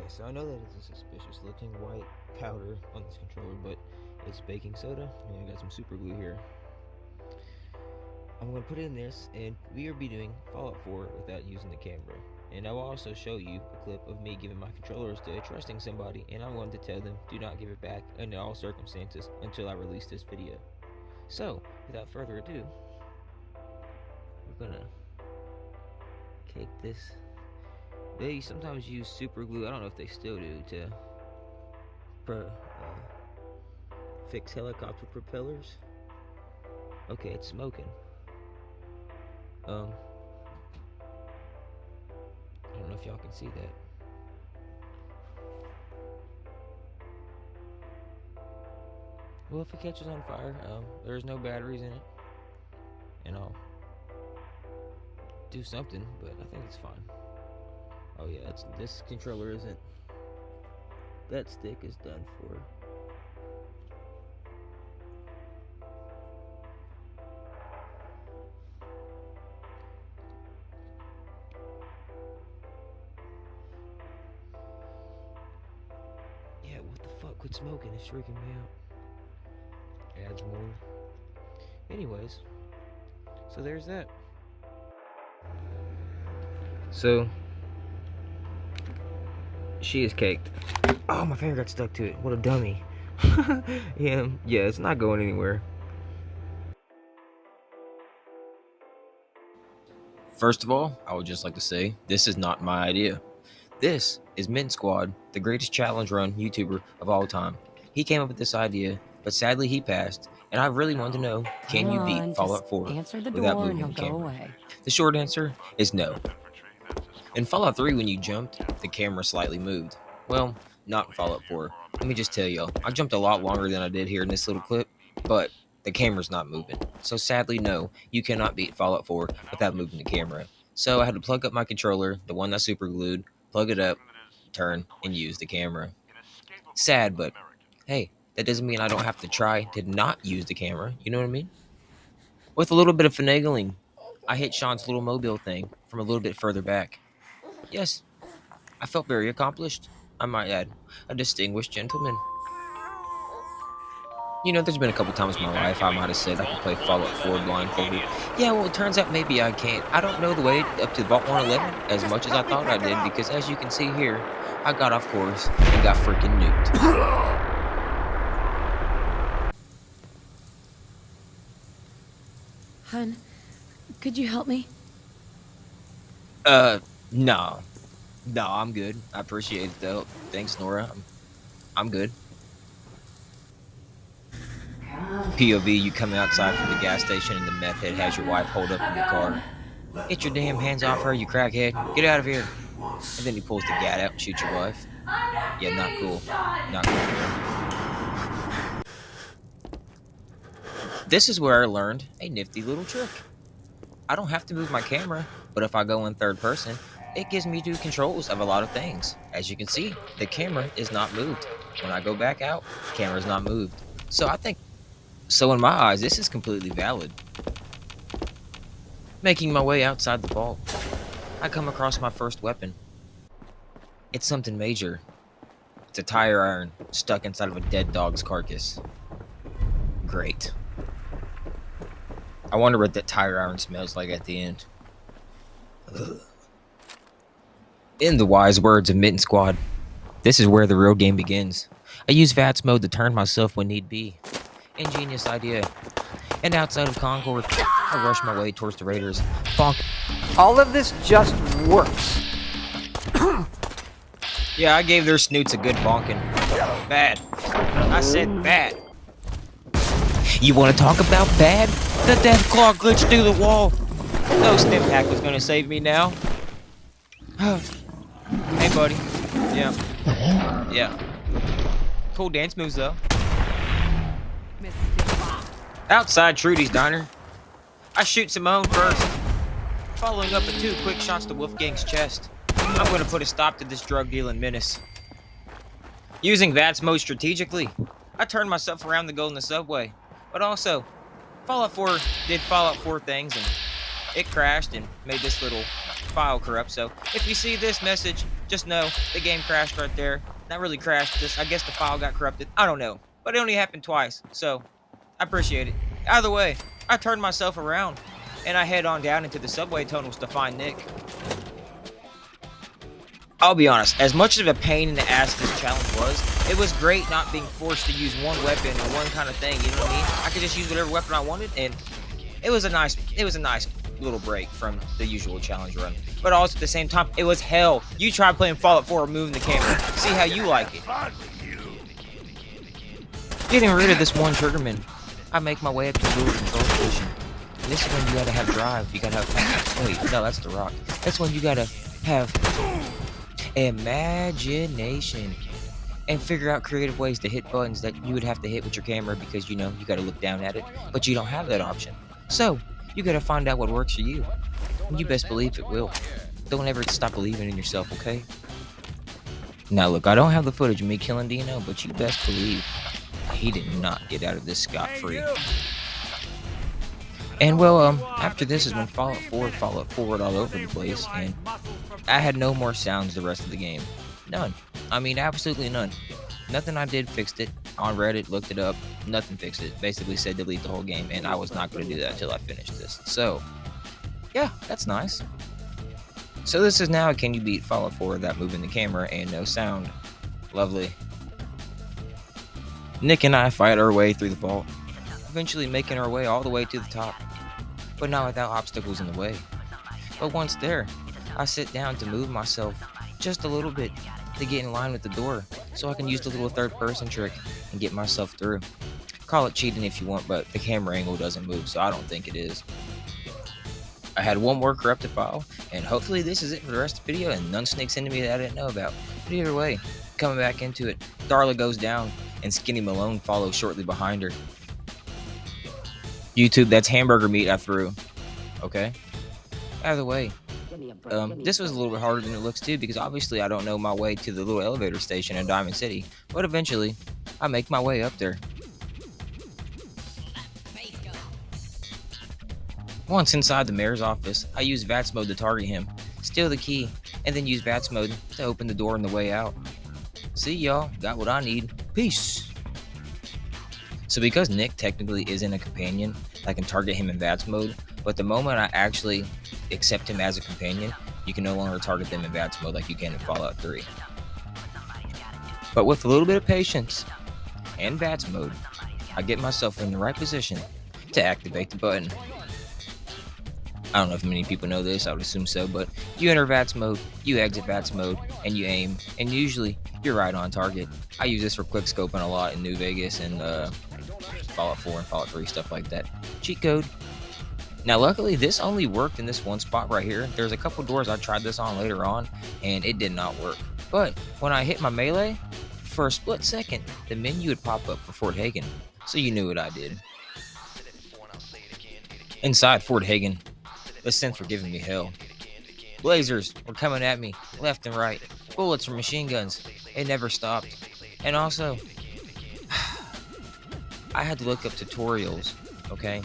so I know that it's a suspicious looking white powder on this controller, but it's baking soda, and I got some super glue here. I'm going to put it in this, and we will be doing Fallout 4 without using the camera. And I will also show you a clip of me giving my controllers to a trusting somebody, and I'm going to tell them do not give it back under all circumstances until I release this video. So, without further ado, we're gonna cake this. They sometimes use super glue, I don't know if they still do, to fix helicopter propellers. Okay, it's smoking. I don't know if y'all can see that. Well, if it catches on fire, there's no batteries in it, and I'll do something, but I think it's fine. Oh yeah, this controller isn't. That stick is done for. Yeah, what the fuck? Quit smoking, it's freaking me out. Adds more. Anyways, so there's that. So she is caked. Oh, my finger got stuck to it. What a dummy. Yeah, it's not going anywhere. First of all, I would just like to say this is not my idea. This is Mint Squad, the greatest challenge run YouTuber of all time. He came up with this idea, but sadly he passed, and I really want to know, can you beat Fallout 4 without moving the camera? The short answer is no. In Fallout 3, when you jumped, the camera slightly moved. Well, not in Fallout 4. Let me just tell y'all, I jumped a lot longer than I did here in this little clip, but the camera's not moving. So sadly, no, you cannot beat Fallout 4 without moving the camera. So I had to plug up my controller, the one that's super glued, plug it up, turn, and use the camera. Sad, but hey, that doesn't mean I don't have to try to not use the camera, you know what I mean? With a little bit of finagling, I hit Sean's little mobile thing from a little bit further back. Yes, I felt very accomplished, I might add, a distinguished gentleman. You know, there's been a couple times in my life I might have said I could play Fallout 4 blindfolded. Yeah, well, it turns out maybe I can't. I don't know the way up to Vault 111 as much as I thought I did, because as you can see here, I got off course and got freaking nuked. Hun, could you help me? No. No, I'm good. I appreciate it, though. Thanks, Nora. I'm good. POV, you come outside from the gas station and the meth head has your wife hold up in the car. Get your damn hands off her, you crackhead. Get out of here. And then he pulls the gat out and shoots your wife. Yeah, not cool. Not cool, man. This is where I learned a nifty little trick. I don't have to move my camera, but if I go in third person, it gives me 2 controls of a lot of things. As you can see, the camera is not moved. When I go back out, the camera is not moved. So in my eyes, this is completely valid. Making my way outside the vault, I come across my first weapon. It's something major. It's a tire iron stuck inside of a dead dog's carcass. Great. I wonder what that tire iron smells like at the end. Ugh. In the wise words of Mitten Squad, this is where the real game begins. I use VATS mode to turn myself when need be. Ingenious idea. And outside of Concord, I rush my way towards the Raiders. Bonk. All of this just works. Yeah, I gave their snoots a good bonking. Bad. I said bad. You want to talk about bad? The death claw glitched through the wall. No stim pack was gonna save me now. Hey, buddy. Yeah. Cool dance moves, though. Outside Trudy's diner. I shoot Simone first, following up with 2 quick shots to Wolfgang's chest. I'm gonna put a stop to this drug-dealing menace. Using VATS mode strategically, I turned myself around to go in the subway. But also, Fallout 4 did Fallout 4 things, and it crashed and made this little file corrupt. So if you see this message, just know the game crashed right there. Not really crashed, just I guess the file got corrupted. I don't know. But it only happened twice, so I appreciate it. Either way, I turned myself around and I head on down into the subway tunnels to find Nick. I'll be honest, as much of a pain in the ass this challenge was, it was great not being forced to use one weapon or one kind of thing, you know what I mean? I could just use whatever weapon I wanted, and it was a nice little break from the usual challenge run. But also at the same time, it was hell. You try playing Fallout 4 moving the camera. See how you like it. Getting rid of this one triggerman, I make my way up to the little control station. And this is when you gotta have drive. You gotta have. Wait, no, that's the rock. That's when you gotta have imagination and figure out creative ways to hit buttons that you would have to hit with your camera because you gotta look down at it, but you don't have that option. So you gotta find out what works for you. And you best believe it will. Don't ever stop believing in yourself, okay? Now look, I don't have the footage of me killing Dino, but you best believe he did not get out of this scot-free. And well, after this is when Fallout 4 all over the place, and I had no more sounds the rest of the game. None. I mean, absolutely none. Nothing I did fixed it. On Reddit, looked it up, nothing fixed it. Basically said delete the whole game, and I was not going to do that until I finished this. So, yeah, that's nice. So this is now a can you beat Fallout 4 without moving the camera and no sound. Lovely. Nick and I fight our way through the vault, eventually making our way all the way to the top, but not without obstacles in the way. But once there, I sit down to move myself just a little bit to get in line with the door so I can use the little third-person trick and get myself through. Call it cheating if you want, but the camera angle doesn't move, so I don't think it is. I had one more corrupted file, and hopefully this is it for the rest of the video and none sneaks into me that I didn't know about. But either way, coming back into it, Darla goes down and Skinny Malone follows shortly behind her. YouTube, that's hamburger meat I threw. Okay? Either way, this was a little bit harder than it looks too, because obviously I don't know my way to the little elevator station in Diamond City, but eventually I make my way up there. Once inside the mayor's office, I use VATS mode to target him, steal the key, and then use VATS mode to open the door on the way out. See y'all, got what I need. Peace. So because Nick technically isn't a companion, I can target him in VATS mode, but the moment I actually accept him as a companion, you can no longer target them in VATS mode like you can in Fallout 3. But with a little bit of patience and VATS mode, I get myself in the right position to activate the button. I don't know if many people know this, I would assume so, but you enter VATS mode, you exit VATS mode, and you aim, and usually you're right on target. I use this for quick scoping a lot in New Vegas and Fallout 4 and Fallout 3, stuff like that. Cheat code. Now luckily this only worked in this one spot right here. There's a couple doors I tried this on later on, and it did not work. But when I hit my melee, for a split second, the menu would pop up for Fort Hagen, so you knew what I did. Inside Fort Hagen, the synths were giving me hell. Lasers were coming at me left and right. Bullets from machine guns. It never stopped. And also, I had to look up tutorials, okay,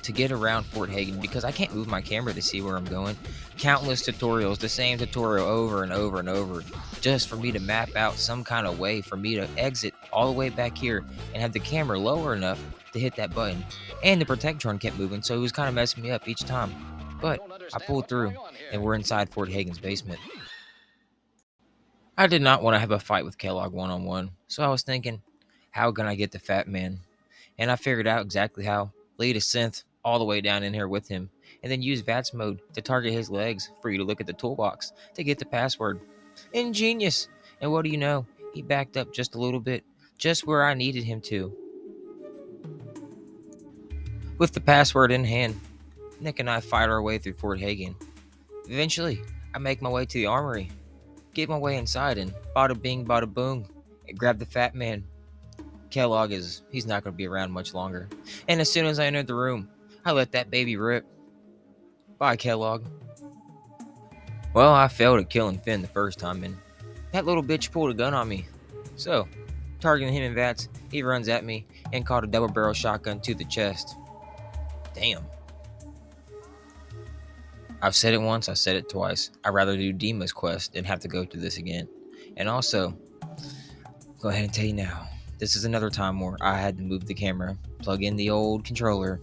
to get around Fort Hagen because I can't move my camera to see where I'm going. Countless tutorials, the same tutorial over and over and over, just for me to map out some kind of way for me to exit all the way back here and have the camera lower enough to hit that button. And the Protectron kept moving, so it was kind of messing me up each time. But I pulled through, and we're inside Fort Hagen's basement. I did not want to have a fight with Kellogg one-on-one, so I was thinking, how can I get the Fat Man? And I figured out exactly how. Lead a synth all the way down in here with him, and then use VATS mode to target his legs for you to look at the toolbox to get the password. Ingenious! And what do you know? He backed up just a little bit, just where I needed him to. With the password in hand, Nick and I fight our way through Fort Hagen. Eventually, I make my way to the armory, get my way inside, and bada bing, bada boom, and grab the Fat Man. Kellogg he's not going to be around much longer. And as soon as I entered the room, I let that baby rip. Bye, Kellogg. Well, I failed at killing Finn the first time, and that little bitch pulled a gun on me. So, targeting him in VATS, he runs at me and caught a double barrel shotgun to the chest. Damn. I've said it once, I said it twice. I'd rather do Dima's quest than have to go through this again. And also, go ahead and tell you now, this is another time where I had to move the camera, plug in the old controller,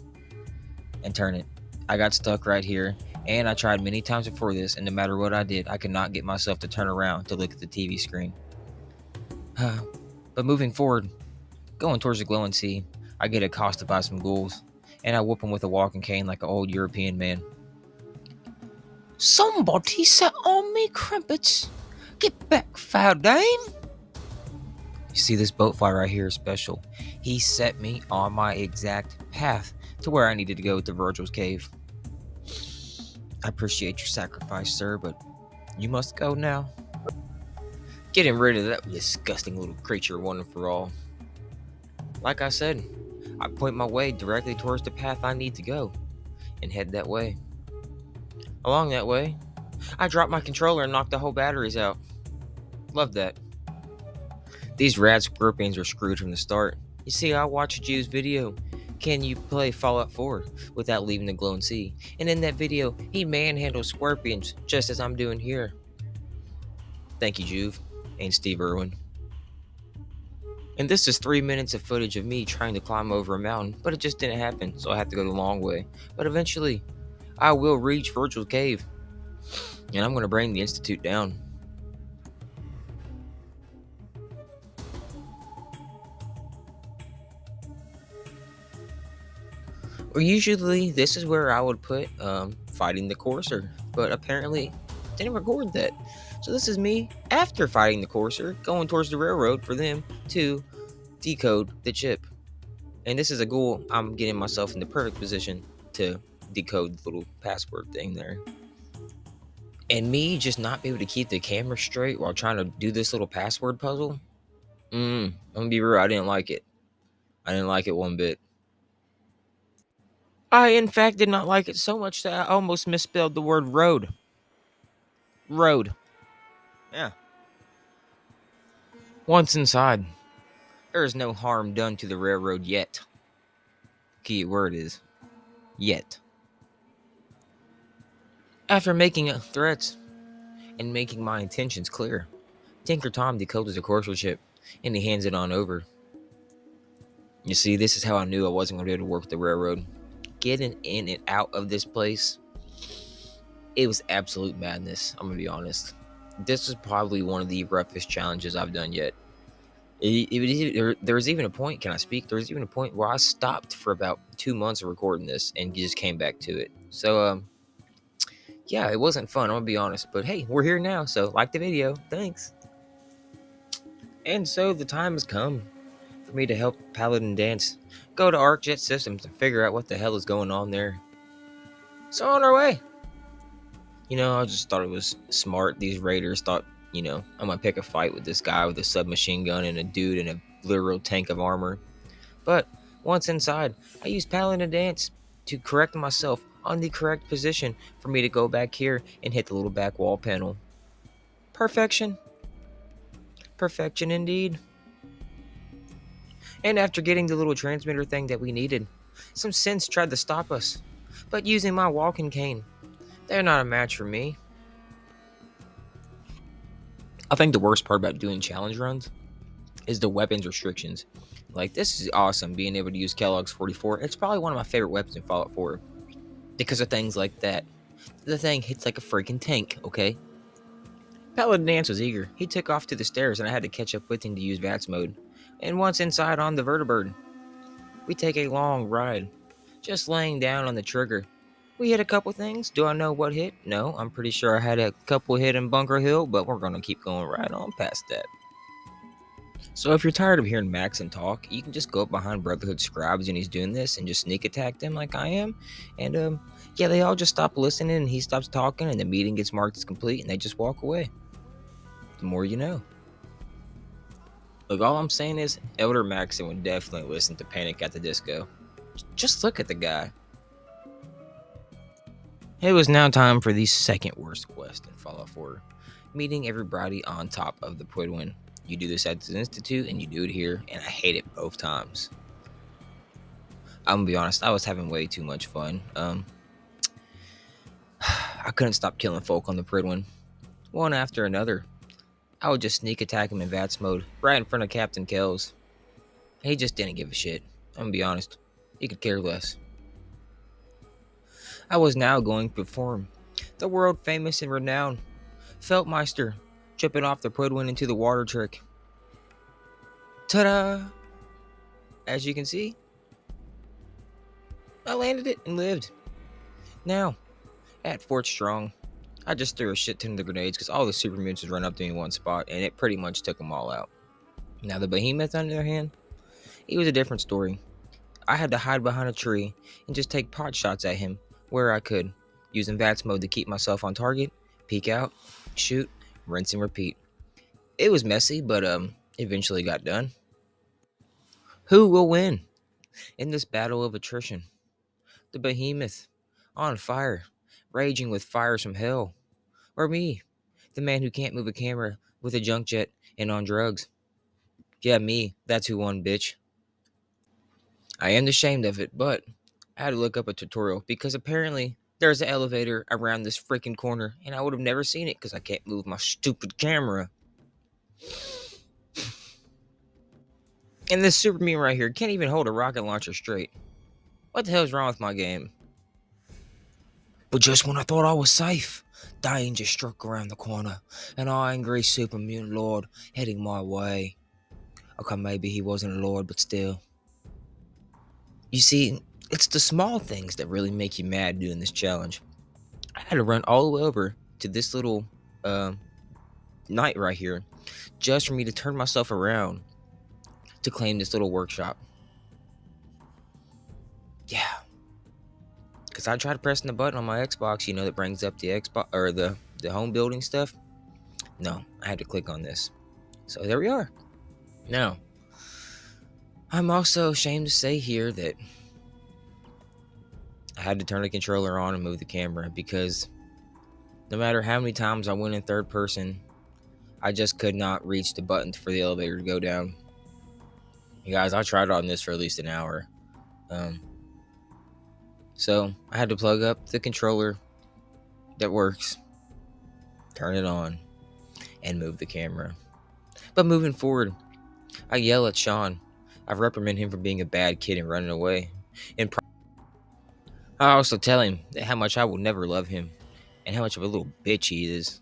and turn it. I got stuck right here, and I tried many times before this, and no matter what I did, I could not get myself to turn around to look at the TV screen. But moving forward, going towards the glowing sea, I get accosted by some ghouls, and I whoop them with a walking cane like an old European man. Somebody sat on me crumpets. Get back, foul dame. You see, this boat fly right here is special. He set me on my exact path to where I needed to go to Virgil's cave. I appreciate your sacrifice, sir, but you must go now. Getting rid of that disgusting little creature one and for all. Like I said, I point my way directly towards the path I need to go and head that way. Along that way, I dropped my controller and knocked the whole batteries out. Love that. These rad scorpions are screwed from the start. You see, I watched Jude's video. Can you play Fallout 4 without leaving the glowing sea? And in that video, he manhandles scorpions just as I'm doing here. Thank you, Juve, and Steve Irwin. And this is 3 minutes of footage of me trying to climb over a mountain, but it just didn't happen, so I had to go the long way. But eventually, I will reach Virgil's cave, and I'm going to bring the Institute down. Or usually, this is where I would put fighting the Courser, but apparently, didn't record that. So this is me after fighting the Courser, going towards the railroad for them to decode the chip. And this is a goal. I'm getting myself in the perfect position to decode the little password thing there. And me just not be able to keep the camera straight while trying to do this little password puzzle. I'm gonna be real, I didn't like it. I didn't like it one bit. I, in fact, did not like it so much that I almost misspelled the word road. Road. Yeah. Once inside, there is no harm done to the railroad yet. Key word is yet. After making threats and making my intentions clear, Tinker Tom decodes the Courser chip and he hands it on over. You see, this is how I knew I wasn't going to be able to work with the railroad. Getting in and out of this place, it was absolute madness, I'm going to be honest. This was probably one of the roughest challenges I've done yet. There was even a point, can I speak? There was even a point where I stopped for about 2 months of recording this and just came back to it. So, yeah, it wasn't fun, I'm going to be honest. But hey, we're here now, so like the video. Thanks. And so the time has come for me to help Paladin Dance go to ArcJet Systems and figure out what the hell is going on there. So on our way. I just thought it was smart. These raiders thought, I'm gonna pick a fight with this guy with a submachine gun and a dude in a literal tank of armor. But once inside, I used Paladin Dance to correct myself on the correct position for me to go back here and hit the little back wall panel. Perfection. Perfection indeed. And after getting the little transmitter thing that we needed, some synths tried to stop us. But using my walking cane, they're not a match for me. I think the worst part about doing challenge runs is the weapons restrictions. Like, this is awesome, being able to use Kellogg's 44. It's probably one of my favorite weapons in Fallout 4. Because of things like that. The thing hits like a freaking tank, okay? Paladin Dance was eager. He took off to the stairs and I had to catch up with him to use VATS mode. And once inside on the vertibird, we take a long ride. Just laying down on the trigger. We hit a couple things. Do I know what hit? No, I'm pretty sure I had a couple hit in Bunker Hill, but we're going to keep going right on past that. So if you're tired of hearing Maxon talk, you can just go up behind Brotherhood scribes and he's doing this and just sneak attack them like I am. And yeah, they all just stop listening and he stops talking and the meeting gets marked as complete and they just walk away. The more you know. Look, all I'm saying is Elder Maxon would definitely listen to Panic at the Disco. Just look at the guy. It was now time for the second worst quest in Fallout 4. Meeting everybody on top of the Pwidwin. You do this at the Institute and you do it here, and I hate it both times. I'm gonna be honest, I was having way too much fun. I I couldn't stop killing folk on the Pridwin, one after another. I would just sneak attack him in VATS mode, right in front of Captain Kells. He just didn't give a shit. I'm gonna be honest. He could care less. I was now going to perform the world famous and renowned Feltmeister, tripping off the Pridwin into the water trick. Ta-da! As you can see, I landed it and lived. Now, at Fort Strong, I just threw a shit ton of the grenades because all the super mutants run up to me in one spot, and it pretty much took them all out. Now, the behemoth, on the other hand, he was a different story. I had to hide behind a tree and just take pot shots at him where I could, using VATS mode to keep myself on target, peek out, shoot, rinse and repeat. It was messy, but eventually got done. Who will win in this battle of attrition? The behemoth, on fire, raging with fires from hell, or me, the man who can't move a camera with a junk jet and on drugs? Yeah, me. That's who won, bitch. I am ashamed of it, but I had to look up a tutorial because apparently there's an elevator around this freaking corner, and I would have never seen it because I can't move my stupid camera. And this super meme right here can't even hold a rocket launcher straight. What the hell is wrong with my game? But just when I thought I was safe, danger struck around the corner, an angry super mutant lord heading my way. Okay, maybe he wasn't a lord, but still. You see, it's the small things that really make you mad doing this challenge. I had to run all the way over to this little uh, night right here just for me to turn myself around to claim this little workshop. Yeah, because I tried pressing the button on my Xbox, that brings up the Xbox or the home building stuff. No, I had to click on this. So there we are. Now, I'm also ashamed to say here that I had to turn the controller on and move the camera because no matter how many times I went in third person, I just could not reach the button for the elevator to go down. You guys, I tried on this for at least an hour. Um, so I had to plug up the controller that works, turn it on, and move the camera. But moving forward, I yell at Sean. I reprimand him for being a bad kid and running away. And I also tell him that how much I will never love him and how much of a little bitch he is.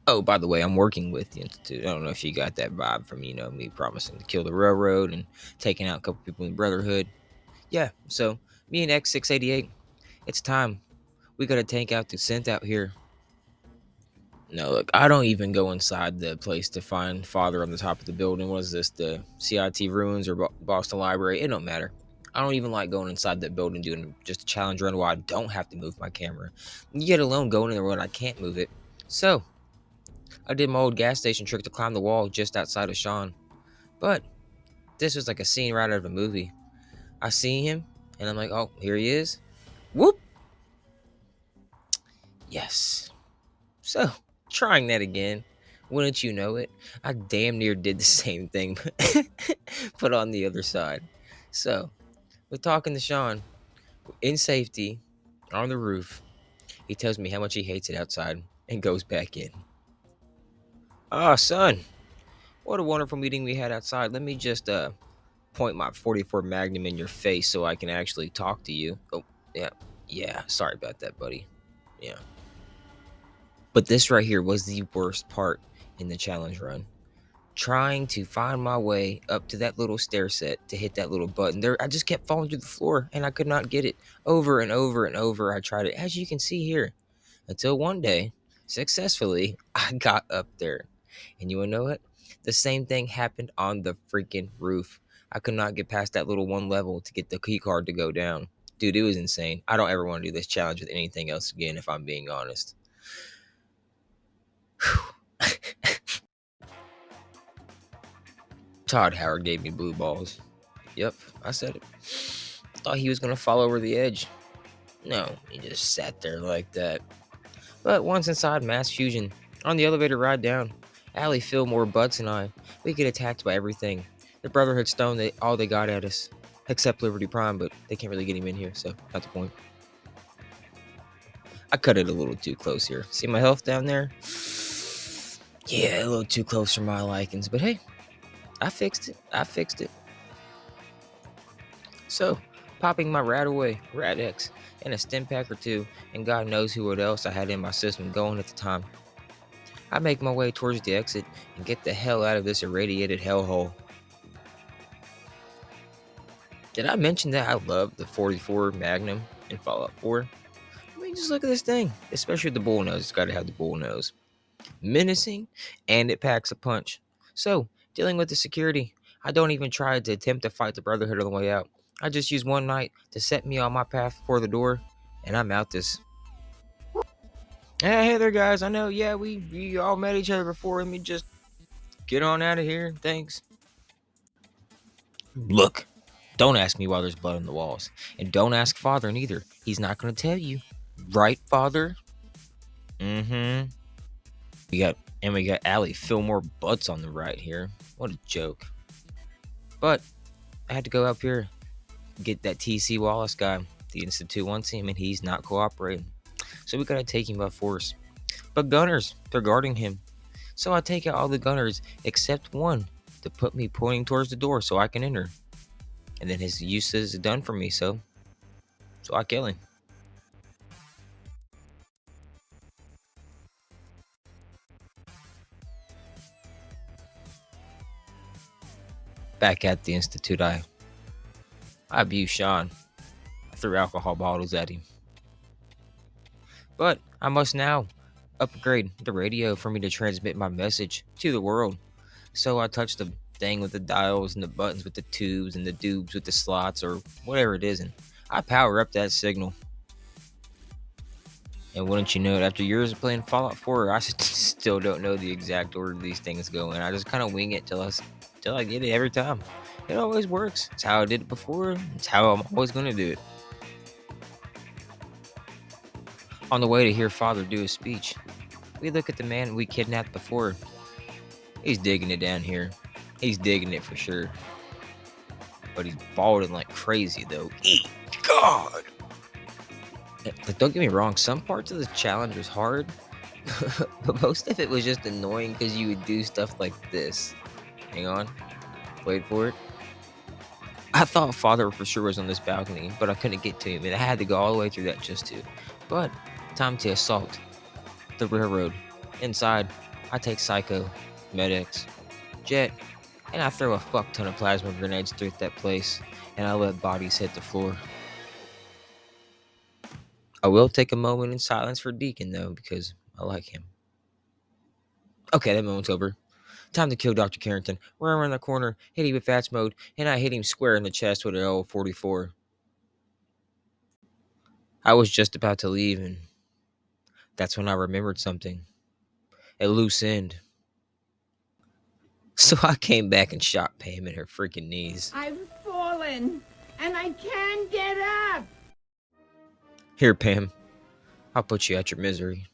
Oh, by the way, I'm working with the Institute. I don't know if you got that vibe from, me promising to kill the railroad and taking out a couple people in the Brotherhood. Yeah, so me and X688, it's time. We gotta tank out the synth out here. No, look, I don't even go inside the place to find Father on the top of the building. What is this, the CIT ruins or Boston Library? It don't matter. I don't even like going inside that building doing just a challenge run where I don't have to move my camera. Yet alone going in the road, I can't move it. So, I did my old gas station trick to climb the wall just outside of Sean. But, this was like a scene right out of a movie. I see him, and I'm like, oh, here he is. Whoop! Yes. So, trying that again. Wouldn't you know it? I damn near did the same thing, but on the other side. So, we're talking to Sean in safety on the roof. He tells me how much he hates it outside and goes back in. Ah, son, what a wonderful meeting we had outside. Let me just point my 44 Magnum in your face so I can actually talk to you. Oh, yeah. Yeah, sorry about that, buddy. Yeah. But this right here was the worst part in the challenge run. Trying to find my way up to that little stair set to hit that little button. There, I just kept falling through the floor and I could not get it. Over and over and over, I tried it, as you can see here, until one day, successfully, I got up there. And you wanna know what? The same thing happened on the freaking roof. I could not get past that little one level to get the key card to go down. Dude, it was insane. I don't ever want to do this challenge with anything else again, if I'm being honest. Todd Howard gave me blue balls. Yep, I said it. Thought he was gonna fall over the edge. No, he just sat there like that. But once inside Mass Fusion, on the elevator ride down, Allie, Fillmore, Butts, and I, we get attacked by everything. The Brotherhood stone all they got at us. Except Liberty Prime, but they can't really get him in here, so not the point. I cut it a little too close here. See my health down there? Yeah, a little too close for my likings. But hey, I fixed it. I fixed it. So, popping my Rat away, Rat X, and a stim pack or two, and God knows who else I had in my system going at the time. I make my way towards the exit and get the hell out of this irradiated hellhole. Did I mention that I love the 44 Magnum in Fallout 4? I mean, just look at this thing, especially the bull nose. It's got to have the bull nose. Menacing, and it packs a punch. So, dealing with the security, I don't even try to attempt to fight the Brotherhood on the way out. I just use one night to set me on my path for the door, and I'm out this. Hey there, guys. I know, yeah, we all met each other before. Let me just get on out of here. Thanks. Look, don't ask me why there's blood on the walls. And don't ask Father neither. He's not going to tell you. Right, Father? Mm-hmm. We got Allie Fillmore Butts on the right here. What a joke. But I had to go up here, get that TC Wallace guy. The Institute wants him and he's not cooperating. So we gotta take him by force. But gunners, they're guarding him. So I take out all the gunners except one to put me pointing towards the door so I can enter. And then his use is done for me, so I kill him. Back at the Institute, I abuse Sean. I threw alcohol bottles at him. But I must now upgrade the radio for me to transmit my message to the world. So I touch the thing with the dials and the buttons with the tubes and the dubes with the slots or whatever it is, and I power up that signal. And wouldn't you know it, after years of playing Fallout 4, I still don't know the exact order these things go in. I just kind of wing it till I get it every time. It always works. It's how I did it before. It's how I'm always going to do it. On the way to hear Father do his speech, we look at the man we kidnapped before. He's digging it down here. He's digging it for sure. But he's balding like crazy though. God! Don't get me wrong, some parts of the challenge was hard, but most of it was just annoying because you would do stuff like this. Hang on. Wait for it. I thought Father for sure was on this balcony, but I couldn't get to him, and I had to go all the way through that just to. But, time to assault the railroad. Inside, I take Psycho, Med-X, Jet, and I throw a fuck ton of plasma grenades through that place, and I let bodies hit the floor. I will take a moment in silence for Deacon, though, because I like him. Okay, that moment's over. Time to kill Dr. Carrington. We're around the corner, hit him with fast mode, and I hit him square in the chest with an L44. I was just about to leave, and that's when I remembered something. A loose end. So I came back and shot Pam in her freaking knees. I've fallen, and I can't get up. Here, Pam. I'll put you out your misery.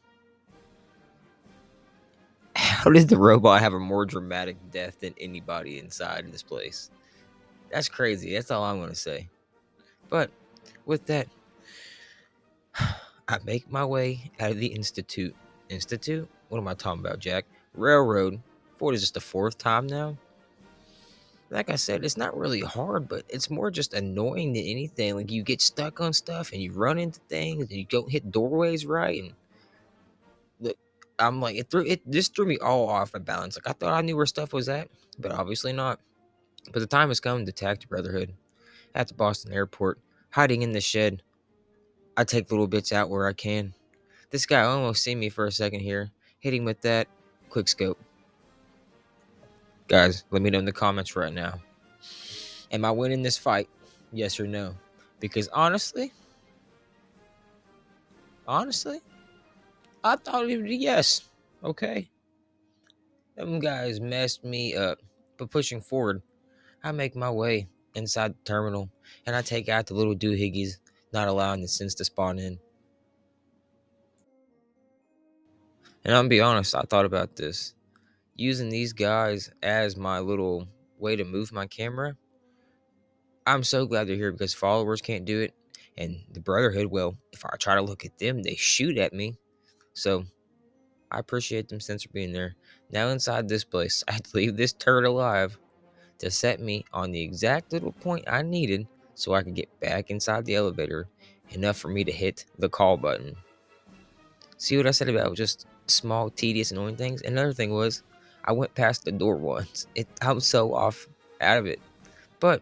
How did the robot have a more dramatic death than anybody inside this place? That's crazy. That's all I'm going to say. But with that, I make my way out of the Institute. Institute? What am I talking about, Jack? Railroad. What is this, the fourth time now? Like I said, it's not really hard, but it's more just annoying than anything. Like, you get stuck on stuff and you run into things and you don't hit doorways right. And look, I'm like, it just threw me all off my balance. Like, I thought I knew where stuff was at, but obviously not. But the time has come to attack the Brotherhood at the Boston airport, hiding in the shed. I take little bits out where I can. This guy almost seen me for a second here, hitting with that quick scope. Guys, let me know in the comments right now. Am I winning this fight? Yes or no? Because honestly, I thought it would be yes. Okay. Them guys messed me up. But pushing forward, I make my way inside the terminal and I take out the little doohickeys, not allowing the sins to spawn in. And I'm gonna be honest, I thought about this. Using these guys as my little way to move my camera. I'm so glad they're here because followers can't do it. And the Brotherhood, well, if I try to look at them, they shoot at me. So I appreciate them since for being there. Now inside this place, I had to leave this turret alive to set me on the exact little point I needed so I could get back inside the elevator, enough for me to hit the call button. See what I said about just small, tedious, annoying things? Another thing was, I went past the door once. I was so off out of it. But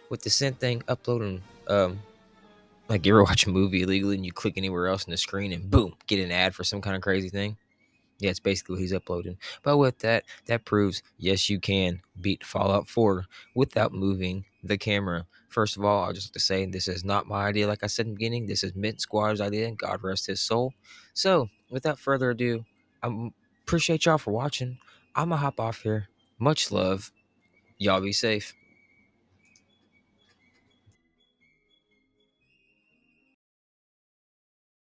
with the synth thing uploading, like you ever watch a movie illegally and you click anywhere else on the screen and boom, get an ad for some kind of crazy thing? Yeah, it's basically what he's uploading. But with that, that proves yes, you can beat Fallout 4 without moving the camera. First of all, I'll just have to say this is not my idea. Like I said in the beginning, this is Mint Squad's idea, and God rest his soul. So, without further ado, I appreciate y'all for watching. I'm gonna hop off here. Much love. Y'all be safe.